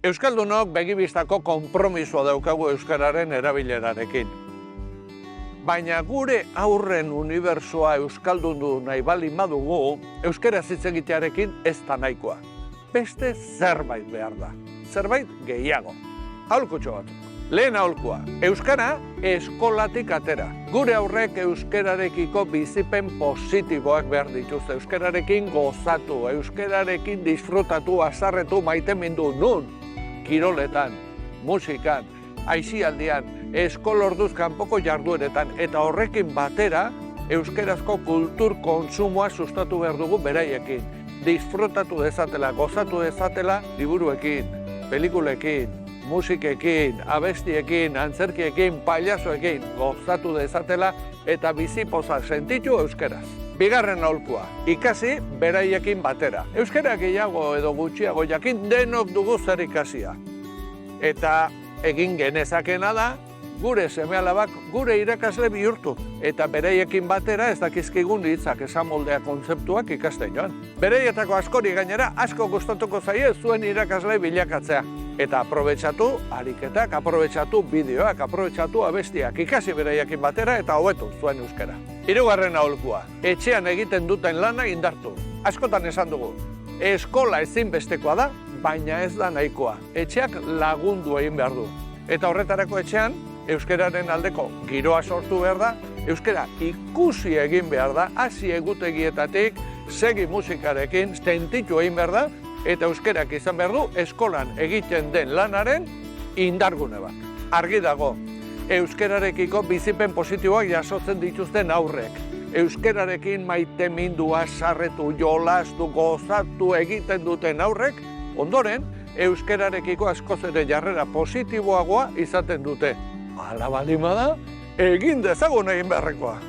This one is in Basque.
Euskaldunok begibistako konpromisoa daukagu euskararen erabilerarekin. Baina gure aurren unibertsoa euskaldundu nahi baldin badugu, euskaraz hitz egitearekin ez da nahikoa. Beste zerbait behar da, zerbait gehiago. Aholkutxo bat. Lehen aholkua, euskara eskolatik atera. Gure aurrek euskararekiko bizipen positiboak behar dituzte. Euskararekin gozatu, euskararekin disfrutatu, azarretu, maitemindu nun. Kiroletan, musikan, aisialdian, eskolorduz kanpoko jardueretan eta horrekin batera euskarazko kultur kontsumoa sustatu behar dugu beraiekin. Disfrutatu dezatela, gozatu dezatela liburuekin, pelikulekin, musikekin, abestiekin, antzerkiekin, pailazoekin gozatu dezatela eta bizipoza sentitu euskaraz. Bigarren aholkua, ikasi beraiekin batera. Euskara gehiago edo gutxiago jakin denok dugu zer ikasia. Eta egin genezakena da, gure seme-alabak gure irakasle bihurtu. Eta beraiekin batera ez dakizkigun hitzak esamoldea kontzeptuak ikasten joan. Beraietako askori gainera asko gustatuko zaie zuen irakasle bilakatzea. Eta aprobetxatu ariketak, aprobetxatu bideoak, aprobetxatu abestiak, ikasi beraiekin batera eta hobetu zuen euskara. Hirugarren aholkua, etxean egiten duten lana indartu. Askotan esan dugu, eskola ezinbestekoa da, baina ez da nahikoa. Etxeak lagundu egin behar du. Eta horretarako etxean, euskararen aldeko giroa sortu behar da, euskara ikusi egin behar da, hasi egutegietatik, segi musikarekin, sentitu egin behar da, eta euskarak izan behar du eskolan egiten den lanaren indargune bat. Argi dago, euskararekiko bizipen positiboak jasotzen dituzten aurrek. Euskararekin maitemindua, sarretu, jolastu, gozatu egiten duten aurrek, ondoren, euskararekiko askoz ere jarrera positiboagoa izaten dute. Hala baldin bada, egin dezagun egin beharrekoa.